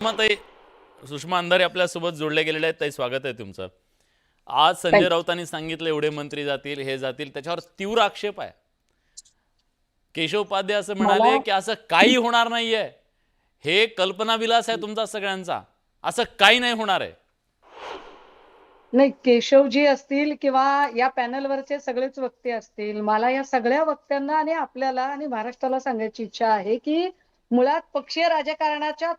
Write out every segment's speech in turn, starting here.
ताई, सुषमा अंधारे आपल्यासोबत जोडले गेलेले आहेत. ताई, स्वागत आहे तुमचं. आज संजय थँक्यू. राऊतांनी सांगितलं एवढे मंत्री जातील, हे जातील, त्याच्यावर तीव्र आक्षेप आहे. केशव उपाध्याय असं मला म्हणाले की असं काही होणार नाहीये, हे कल्पनाविलास आहे तुमचा सगळ्यांचा, असं काही नाही होणार आहे. नाही, केशवजी असतील किंवा या पॅनलवरचे सगळेच वक्ते असतील, मला या सगळ्या वक्त्यांना आणि आपल्याला आणि महाराष्ट्राला सांगायची इच्छा आहे की मुळात पक्षीय राजकारणाच्या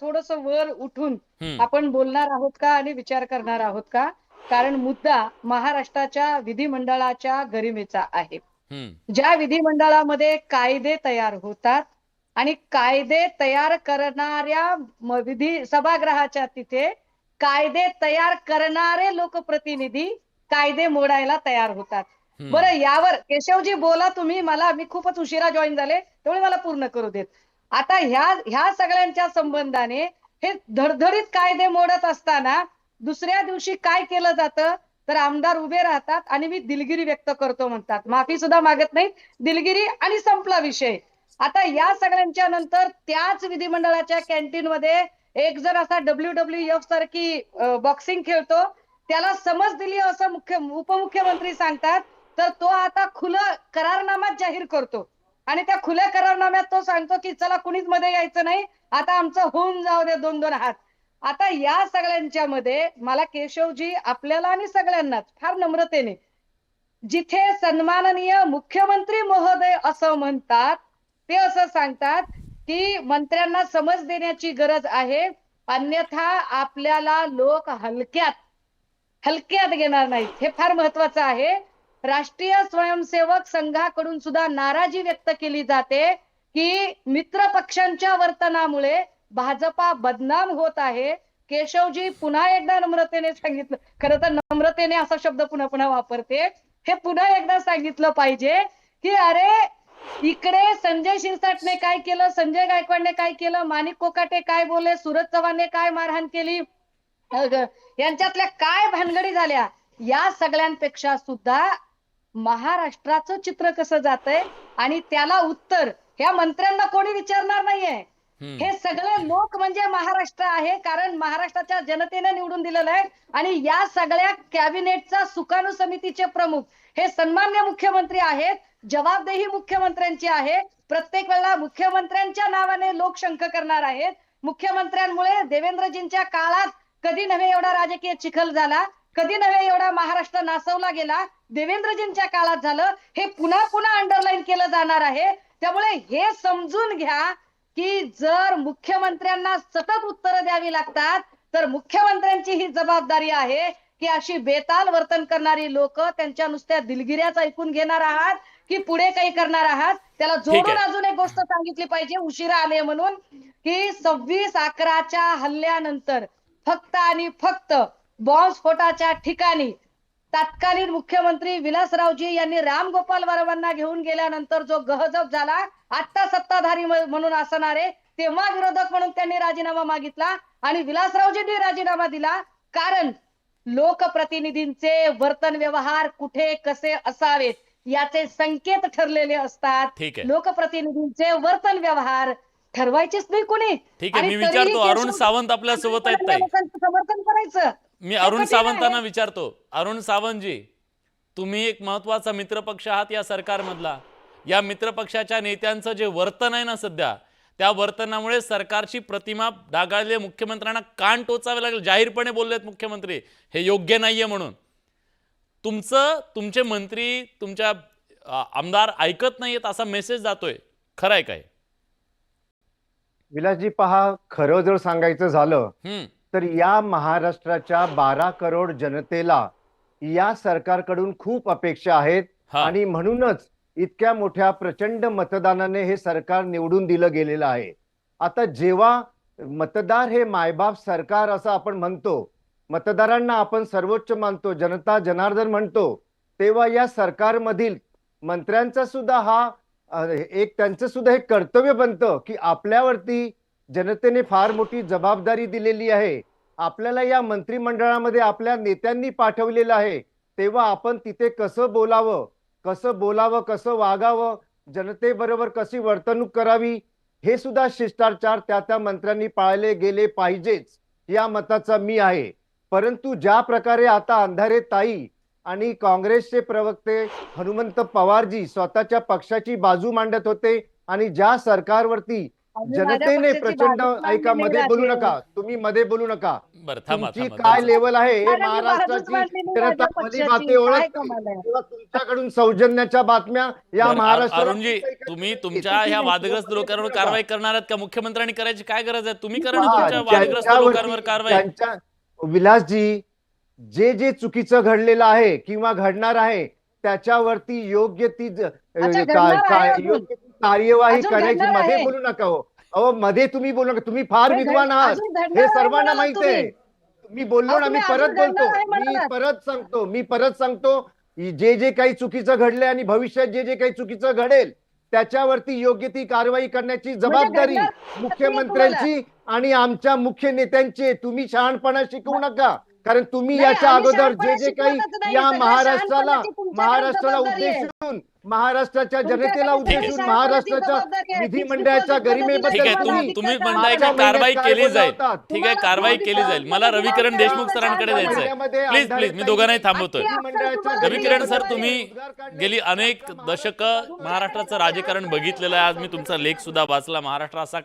थोडस वर उठून हम्म. आपण बोलणार आहोत का आणि विचार करणार आहोत का. कारण मुद्दा महाराष्ट्राच्या विधिमंडळाच्या गरिमेचा आहे. हम्म. ज्या विधिमंडळामध्ये कायदे तयार होतात आणि कायदे तयार करणाऱ्या विधी सभागृहाच्या तिथे कायदे तयार करणारे लोकप्रतिनिधी कायदे मोडायला तयार होतात. हम्म. बरं, यावर केशवजी बोला तुम्ही. मी खूपच उशिरा जॉईन झाले, त्यामुळे मला पूर्ण करू देत. आता ह्या सगळ्यांच्या संबंधाने हे धडधडीत कायदे मोडत असताना दुसऱ्या दिवशी काय केलं जातं, तर आमदार उभे राहतात आणि मी दिलगिरी व्यक्त करतो म्हणतात, माफी सुद्धा मागत नाही, दिलगिरी, आणि संपला विषय. आता या सगळ्यांच्या नंतर त्याच विधिमंडळाच्या कॅन्टीन मध्ये एक जण असा WWF सारखी बॉक्सिंग खेळतो, त्याला समज दिली असं उपमुख्यमंत्री सांगतात, तर तो आता खुलं करारनामा जाहीर करतो आणि त्या खुल्या करारनाम्यात तो सांगतो की चला कुणीच मध्ये यायचं नाही, आता आमचं होऊन जाऊ दे दोन दोन हात. आता या सगळ्यांच्या मध्ये मला केशवजी आपल्याला आणि सगळ्यांनाच फार नम्रतेने, जिथे सन्माननीय मुख्यमंत्री महोदय असं म्हणतात, ते असं सांगतात की मंत्र्यांना समज देण्याची गरज आहे, अन्यथा आपल्याला लोक हलक्यात हलक्यात घेणार नाहीत. हे फार महत्वाचं आहे. राष्ट्रीय स्वयंसेवक संघाकडून सुद्धा नाराजी व्यक्त केली जाते की मित्र पक्षांच्या वर्तनामुळे भाजपा बदनाम होत आहे. केशवजी पुन्हा एकदा नम्रतेने सांगितलं, खरं तर नम्रतेने असा शब्द पुन्हा पुन्हा वापरते, हे पुन्हा एकदा सांगितलं पाहिजे की अरे, इकडे संजय शिरसाटने काय केलं, संजय गायकवाडने काय केलं, माणिक कोकाटे काय बोलले, सूरज चव्हाणने काय मारहाण केली, यांच्यातल्या काय भानगडी झाल्या, या सगळ्यांपेक्षा सुद्धा महाराष्ट्राचं चित्र कसं जातंय आणि त्याला उत्तर ह्या मंत्र्यांना कोणी विचारणार नाहीये. हम्म. हे सगळे लोक म्हणजे महाराष्ट्र आहे, कारण महाराष्ट्राच्या जनतेने निवडून दिलेलं आहे. आणि या सगळ्या कॅबिनेटचा सुकाणू समितीचे प्रमुख हे सन्मान्य मुख्यमंत्री आहेत. जबाबदेही मुख्यमंत्र्यांची आहे. प्रत्येक वेळेला मुख्यमंत्र्यांच्या नावाने लोक शंक करणार आहेत. मुख्यमंत्र्यांमुळे देवेंद्रजींच्या काळात कधी नव्हे एवढा राजकीय चिखल झाला, कधी नव्हे एवढा महाराष्ट्र नासवला गेला, देवेंद्रजींच्या काळात झालं. हे पुन्हा पुन्हा अंडरलाईन केलं जाणार आहे. त्यामुळे हे समजून घ्या की जर मुख्यमंत्र्यांना सतत उत्तरं द्यावी लागतात, तर मुख्यमंत्र्यांची ही जबाबदारी आहे की अशी बेताल वर्तन करणारी लोक त्यांच्या नुसत्या दिलगिऱ्याच ऐकून घेणार आहात की पुढे काही करणार आहात. त्याला ठीक जोडून आहे. अजून एक गोष्ट सांगितली पाहिजे, उशिरा आले म्हणून, की 26/11च्या हल्ल्यानंतर फक्त आणि फक्त बॉम्बस्फोटाच्या ठिकाणी तत्कालीन मुख्यमंत्री विलासरावजी यांनी राम गोपाल वर्मांना घेऊन गेल्यानंतर जो गहजब झाला, आता सत्ताधारी म्हणून असणारे, तेव्हा विरोधक म्हणून त्यांनी राजीनामा मागितला आणि विलासरावजींनी राजीनामा दिला. कारण लोकप्रतिनिधींचे वर्तन व्यवहार कुठे कसे असावेत याचे संकेत ठरलेले असतात. ठीक आहे. लोकप्रतिनिधींचे वर्तन व्यवहार ठरवायचेच नाही कोणी, ठीक आहे, आणि मी तरीही विचारतो. अरुण सावंत आपल्या सोबत आहेत ताई. लोकांचं समर्थन करायचं. मी हे अरुण कठीण आहे. सावंतांना विचारतो. अरुण सावंतजी, तुम्ही एक महत्वाचा मित्रपक्ष आहात या सरकारमधला. या मित्रपक्षाच्या नेत्यांचं जे वर्तन आहे ना सध्या, त्या वर्तनामुळे सरकारची प्रतिमा डागाळली. मुख्यमंत्र्यांना कान टोचावे लागेल, जाहीरपणे बोललेत मुख्यमंत्री हे योग्य नाहीये म्हणून. तुमचे मंत्री, तुमच्या आमदार ऐकत नाहीयेत असा मेसेज जातोय, खरं आहे काय? विलासजी पहा, खरं जर सांगायचं झालं हम्म. तर या महाराष्ट्राच्या 12 करोड जनतेला या सरकारकडून खूप अपेक्षा आहेत. हा. आणि म्हणूनच इतक्या मोठ्या प्रचंड मतदानाने हे सरकार निवडून दिलं गेलेलं आहे. आता जेव्हा मतदार हे मायबाप सरकार असं आपण म्हणतो, मतदारांना आपण सर्वोच्च मानतो, जनता जनार्दन म्हणतो, तेव्हा या सरकारमधील मंत्र्यांचा सुद्धा हा एक त्यांचं सुद्धा एक कर्तव्य बनतं की आपल्यावरती जनतेने फार मोठी जबाबदारी दिलेली आहे, आपल्याला या मंत्रिमंडळामध्ये आपल्या नेत्यांनी पाठवलेलं आहे, तेव्हा आपण तिथे कसं बोलावं, कसं वागावं, जनतेबरोबर कशी वर्तणूक करावी, हे सुद्धा शिष्टाचार त्या मंत्र्यांनी पाळले गेले पाहिजेच या मताचा मी आहे. परंतु ज्या प्रकारे आता अंधारे ताई आणि काँग्रेसचे प्रवक्ते हनुमंत पवारजी स्वतःच्या पक्षाची बाजू मांडत होते आणि ज्या सरकारवरती आम्ही माझ्या जनतेने पक्षाची प्रचंड बाजूच ऐका मांडलेली मध्ये बोलू आहे. नका, तुम्ही मध्ये बोलू नका. बरं थांबा तुमची थांबा काय त्यांचं- लेवल आहे हे अरे मी बाजूच महाराष्ट्राची मांडलेली जनता माझ्या भली पक्षाची. भाती काय ओळखते. कमाल आहे? तेव्हा तुमच्याकडून सौजन्याच्या बातम्या या बरं, महाराष्ट्राला अरुणजी तुम्ही तुमच्या ह्या वादग्रस्त लोकांवर कारवाई करणार आहात का? मुख्यमंत्र्यांनी करायची काय गरज आहे? तुम्ही करा ना पहा, तुमच्या वादग्रस्त ज्यांच्यावरती- लोकांवर कारवाई. त्यांच्या विलासजी जे चुकीचं घडलेलं आहे किंवा घडणार आहे त्याच्यावरती योग्य ती अच्छा, घडणार आहे अजून. योग्य ती कार्यवाही अजून करायची. घडणार मध्ये आहे. बोलू नका हो. अहो मध्ये तुम्ही बोलू नका. तुम्ही फार नाही, विद्वान आहात अजून घडणार हे आहे सर्वांना म्हणालात माहित आहे. तुम्ही. मी बोललो अहो, ना, मी तुम्ही परत अजून घडणार आहे बोलतो, मी म्हणालात. परत सांगतो जे काही चुकीचं घडलंय आणि भविष्यात जे काही चुकीचं घडेल त्याच्यावरती योग्य ती कारवाई करण्याची जबाबदारी घडणार तुम्हाला. मुख्यमंत्र्यांची आणि आमच्या मुख्य नेत्यांची. तुम्ही शहाणपणा शिकवू नका, कारण तुम्ही नाही, याच्या आम्ही अगोदर शहाणपणा जे काही शिकवतच नाही. या सगळ्या महाराष्ट्राला शहाणपणाची तुमच्याकडे जबाबदारी आहे. उद्देशून महाराष्ट्राच्या तुमच्याकडे जनतेला सगळ्या उद्देशून शहाणपणाची महाराष्ट्राच्या जबाबदारी आहे. विधिमंडळाच्या फिक्स गरिमेबद्दल ठीक आहे, तुम्हाला तुम्ही अधिकार म्हणताय आहे. की कारवाई काय केली बोलला जाईल. होता? ठीक आहे, कारवाई केली जाईल. मला रविकिरण देशमुख सरांकडे जायचंय. प्लीज मी दोघांनाही थांबवतोय. रविकिरण सर, तुम्ही गेली अनेक दशकं महाराष्ट्राचं राजकारण बघितलेलं आहे. आज मी तुमचा लेख सुद्धा वाचला. महाराष्ट्र असा